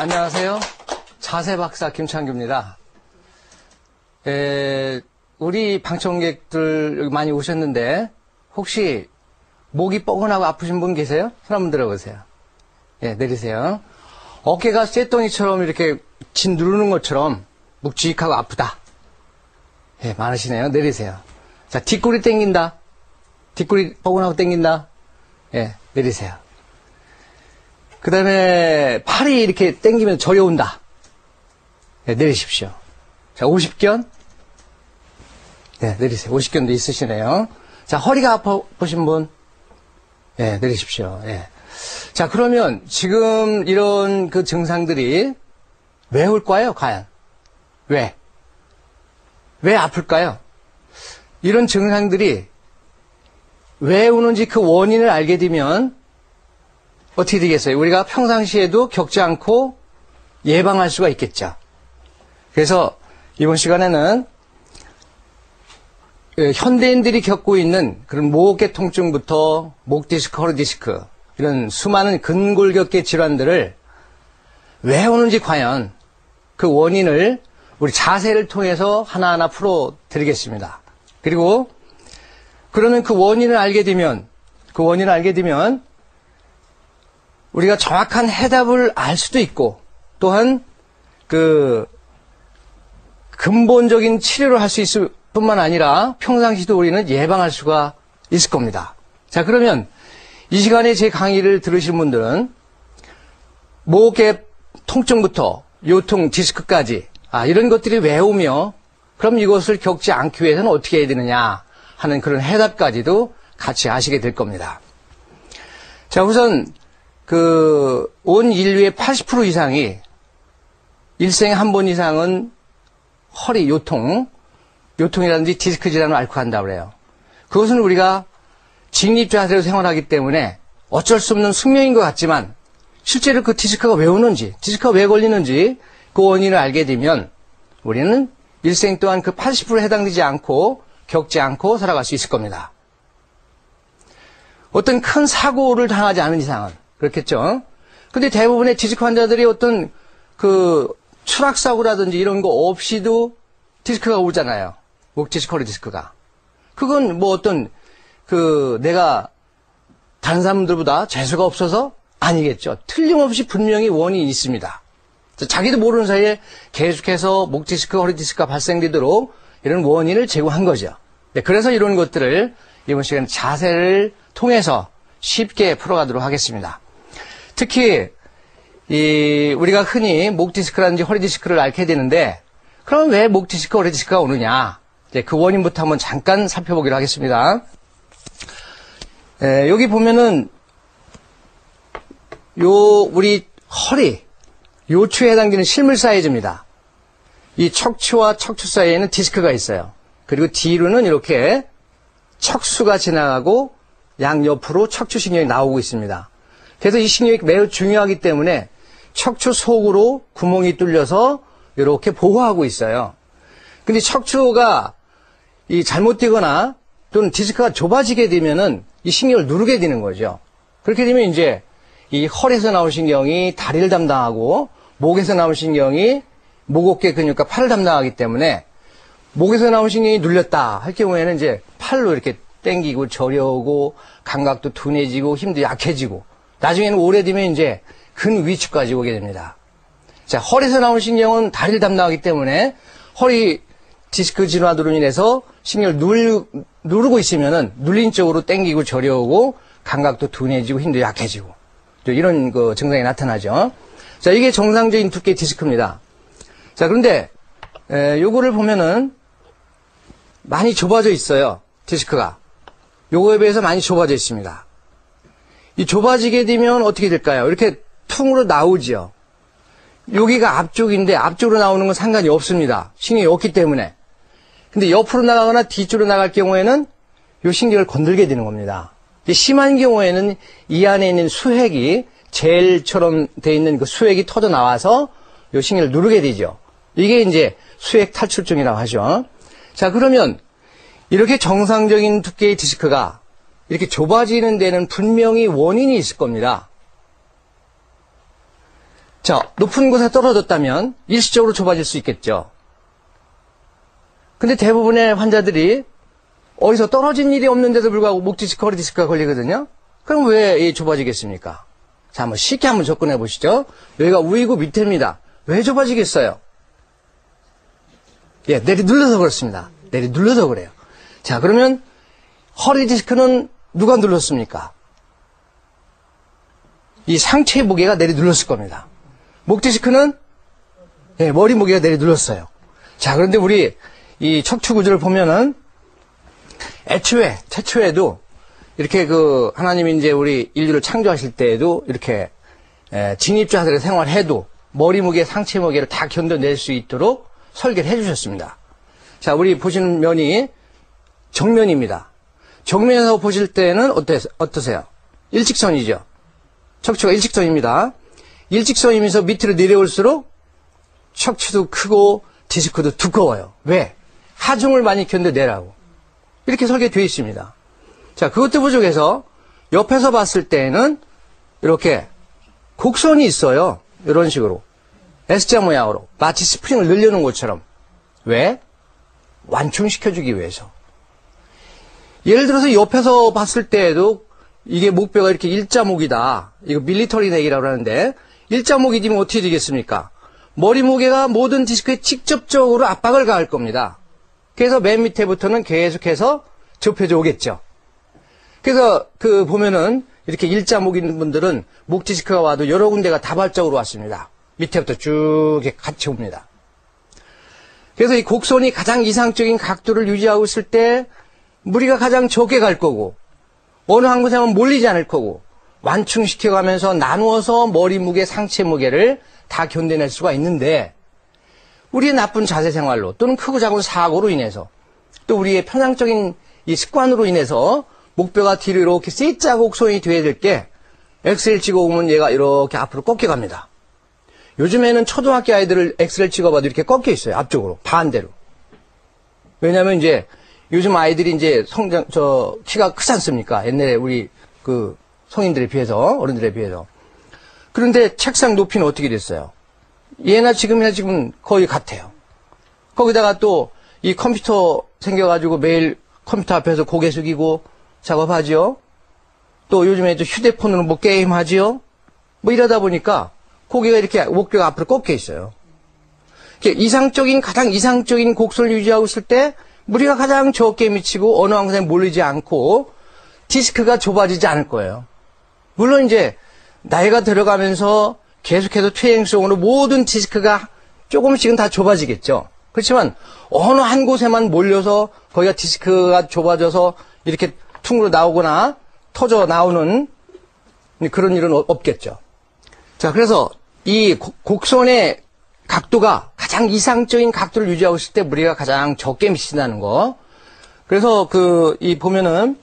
안녕하세요. 자세박사 김창규입니다. 우리 방청객들 여기 많이 오셨는데 혹시 목이 뻐근하고 아프신 분 계세요? 손 한번 들어보세요. 예, 내리세요. 어깨가 쇠덩이처럼 이렇게 진 누르는 것처럼 묵직하고 아프다. 예, 많으시네요. 내리세요. 자, 뒷구리 땡긴다. 뒷구리 뻐근하고 땡긴다. 예, 내리세요. 그 다음에 팔이 이렇게 땡기면 저려온다. 네, 내리십시오. 자, 50견. 네, 내리세요. 50견도 있으시네요. 자, 허리가 아프신 분. 네, 내리십시오. 네. 자, 그러면 지금 이런 그 증상들이 왜 올까요, 과연? 왜? 왜 아플까요? 이런 증상들이 왜 오는지 그 원인을 알게 되면 어떻게 되겠어요? 우리가 평상시에도 겪지 않고 예방할 수가 있겠죠. 그래서 이번 시간에는 현대인들이 겪고 있는 그런 목의 통증부터 목 디스크, 허리 디스크 이런 수많은 근골격계 질환들을 왜 오는지 과연 그 원인을 우리 자세를 통해서 하나하나 풀어드리겠습니다. 그리고 그러면 그 원인을 알게 되면 우리가 정확한 해답을 알 수도 있고 또한 그 근본적인 치료를 할 수 있을 뿐만 아니라 평상시도 우리는 예방할 수가 있을 겁니다. 자, 그러면 이 시간에 제 강의를 들으신 분들은 목의 통증부터 요통, 디스크까지 이런 것들이 왜 오며 그럼 이것을 겪지 않기 위해서는 어떻게 해야 되느냐 하는 그런 해답까지도 같이 아시게 될 겁니다. 자, 우선 온 인류의 80% 이상이 일생에 한 번 이상은 허리 요통이라든지 디스크 질환을 앓고 한다고 그래요. 그것은 우리가 직립자세로 생활하기 때문에 어쩔 수 없는 숙명인 것 같지만 실제로 그 디스크가 왜 오는지, 디스크가 왜 걸리는지 그 원인을 알게 되면 우리는 일생 동안 그 80%에 해당되지 않고 겪지 않고 살아갈 수 있을 겁니다. 어떤 큰 사고를 당하지 않은 이상은 그렇겠죠. 근데 대부분의 디스크 환자들이 어떤 추락사고라든지 이런 거 없이도 디스크가 오잖아요. 목 디스크, 허리 디스크가. 그건 내가 다른 사람들보다 재수가 없어서 아니겠죠. 틀림없이 분명히 원인이 있습니다. 자기도 모르는 사이에 계속해서 목 디스크, 허리 디스크가 발생되도록 이런 원인을 제공한 거죠. 네, 그래서 이런 것들을 이번 시간에 자세를 통해서 쉽게 풀어가도록 하겠습니다. 특히 우리가 흔히 목 디스크라든지 허리 디스크를 앓게 되는데 그럼 왜 목 디스크, 허리 디스크가 오느냐? 그 원인부터 한번 잠깐 살펴보기로 하겠습니다. 여기 보면은 우리 허리 요추에 해당되는 실물 사이즈입니다. 이 척추와 척추 사이에는 디스크가 있어요. 그리고 뒤로는 이렇게 척수가 지나가고 양옆으로 척추신경이 나오고 있습니다. 그래서 이 신경이 매우 중요하기 때문에 척추 속으로 구멍이 뚫려서 이렇게 보호하고 있어요. 근데 척추가 잘못되거나 또는 디스크가 좁아지게 되면은 이 신경을 누르게 되는 거죠. 그렇게 되면 이제 이 허리에서 나온 신경이 다리를 담당하고 목에서 나온 신경이 목, 어깨 근육과 팔을 담당하기 때문에 목에서 나온 신경이 눌렸다 할 경우에는 이제 팔로 이렇게 당기고 저려오고 감각도 둔해지고 힘도 약해지고 나중에는 오래되면 이제 근위축까지 오게 됩니다. 자, 허리에서 나온 신경은 다리를 담당하기 때문에 허리 디스크 질환으로 인해서 신경을 누르고 있으면은 눌린 쪽으로 당기고 저려오고 감각도 둔해지고 힘도 약해지고 이런 증상이 나타나죠. 자, 이게 정상적인 두께의 디스크입니다. 자, 그런데 요거를 보면은 많이 좁아져 있어요. 디스크가. 요거에 비해서 많이 좁아져 있습니다. 이 좁아지게 되면 어떻게 될까요? 이렇게 퉁으로 나오죠. 여기가 앞쪽인데 앞쪽으로 나오는 건 상관이 없습니다. 신경이 없기 때문에. 근데 옆으로 나가거나 뒤쪽으로 나갈 경우에는 이 신경을 건들게 되는 겁니다. 심한 경우에는 이 안에 있는 수액이 젤처럼 돼 있는 그 수액이 터져 나와서 이 신경을 누르게 되죠. 이게 이제 수액 탈출증이라고 하죠. 자, 그러면 이렇게 정상적인 두께의 디스크가 이렇게 좁아지는 데는 분명히 원인이 있을 겁니다. 자, 높은 곳에 떨어졌다면 일시적으로 좁아질 수 있겠죠. 근데 대부분의 환자들이 어디서 떨어진 일이 없는데도 불구하고 목 디스크, 허리 디스크가 걸리거든요. 그럼 왜 좁아지겠습니까? 자, 한번 쉽게 한번 접근해 보시죠. 여기가 우이고 밑에입니다. 왜 좁아지겠어요? 예, 내리눌러서 그렇습니다. 내리눌러서 그래요. 자, 그러면 허리 디스크는 누가 눌렀습니까? 이 상체 무게가 내리눌렀을 겁니다. 목 디스크는 예, 머리 무게가 내리눌렀어요. 자, 그런데 우리 이 척추 구조를 보면은 최초에도 이렇게 하나님이 이제 우리 인류를 창조하실 때에도 이렇게 진입자들의 생활해도 머리 무게, 상체 무게를 다 견뎌낼 수 있도록 설계를 해주셨습니다. 자, 우리 보시는 면이 정면입니다. 정면에서 보실 때는 어떠세요? 일직선이죠. 척추가 일직선입니다. 일직선이면서 밑으로 내려올수록 척추도 크고 디스크도 두꺼워요. 왜? 하중을 많이 견뎌내라고. 이렇게 설계되어 있습니다. 자, 그것도 부족해서 옆에서 봤을 때는 이렇게 곡선이 있어요. 이런 식으로. S자 모양으로. 마치 스프링을 늘려놓은 것처럼. 왜? 완충시켜주기 위해서. 예를 들어서 옆에서 봤을 때에도 이게 목뼈가 이렇게 일자목이다. 이거 밀리터리 넥이라고 하는데 일자목이 되면 어떻게 되겠습니까? 머리 무게가 모든 디스크에 직접적으로 압박을 가할 겁니다. 그래서 맨 밑에부터는 계속해서 좁혀져 오겠죠. 그래서 보면은 이렇게 일자목 있는 분들은 목 디스크가 와도 여러 군데가 다발적으로 왔습니다. 밑에부터 쭉 같이 옵니다. 그래서 이 곡선이 가장 이상적인 각도를 유지하고 있을 때 무리가 가장 적게 갈 거고 어느 한 곳에만 몰리지 않을 거고 완충시켜가면서 나누어서 머리 무게, 상체 무게를 다 견뎌낼 수가 있는데 우리의 나쁜 자세 생활로 또는 크고 작은 사고로 인해서 또 우리의 편향적인 이 습관으로 인해서 목뼈가 뒤로 이렇게 C자 곡선이 돼야 될 게 엑스레이 찍어보면 얘가 이렇게 앞으로 꺾여갑니다. 요즘에는 초등학교 아이들을 엑스레이 찍어봐도 이렇게 꺾여 있어요. 앞쪽으로 반대로. 왜냐하면 이제 요즘 아이들이 이제 키가 크지 않습니까? 옛날에 우리 성인들에 비해서 어른들에 비해서. 그런데 책상 높이는 어떻게 됐어요? 얘나 지금이나 지금 거의 같아요. 거기다가 또 이 컴퓨터 생겨가지고 매일 컴퓨터 앞에서 고개 숙이고 작업하지요. 또 요즘에 또 휴대폰으로 뭐 게임하지요. 뭐 이러다 보니까 고개가 이렇게 목뼈가 앞으로 꺾여 있어요. 가장 이상적인 곡선을 유지하고 있을 때 무리가 가장 적게 미치고 어느 한 곳에 몰리지 않고 디스크가 좁아지지 않을 거예요. 물론 이제 나이가 들어가면서 계속해서 퇴행성으로 모든 디스크가 조금씩은 다 좁아지겠죠. 그렇지만 어느 한 곳에만 몰려서 거기가 디스크가 좁아져서 이렇게 퉁으로 나오거나 터져 나오는 그런 일은 없겠죠. 자, 그래서 이 곡선의 각도가 가장 이상적인 각도를 유지하고 있을 때 무리가 가장 적게 미친다는 거. 그래서 보면은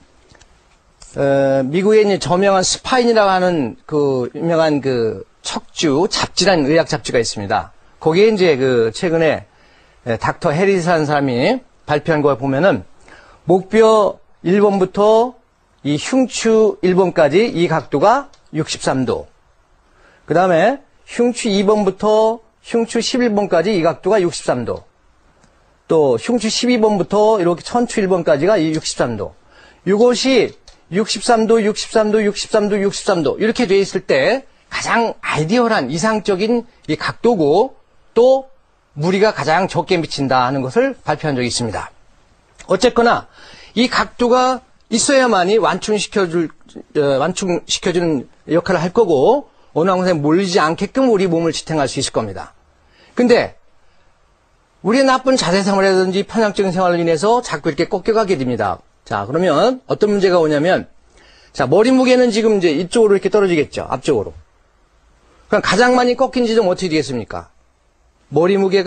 미국에 이제 저명한 스파인이라고 하는 유명한 척추 잡지라는 의학 잡지가 있습니다. 거기에 이제 최근에 닥터 해리스라는 사람이 발표한 거 보면은 목뼈 1번부터 이 흉추 1번까지 이 각도가 63도. 그 다음에 흉추 2번부터 흉추 11번까지 이 각도가 63도. 또 흉추 12번부터 이렇게 천추 1번까지가 이 63도. 이것이 63도, 63도, 63도, 63도 이렇게 돼 있을 때 가장 아이디얼한 이상적인 이 각도고 또 무리가 가장 적게 미친다 하는 것을 발표한 적이 있습니다. 어쨌거나 이 각도가 있어야만이 완충시켜주는 역할을 할 거고 어느 한 곳에 몰리지 않게끔 우리 몸을 지탱할 수 있을 겁니다. 근데 우리의 나쁜 자세 생활이라든지 편향적인 생활로 인해서 자꾸 이렇게 꺾여가게 됩니다. 자, 그러면 어떤 문제가 오냐면 자, 머리 무게는 지금 이제 이쪽으로 이렇게 떨어지겠죠. 앞쪽으로. 그럼 가장 많이 꺾인 지점 어떻게 되겠습니까? 머리 무게가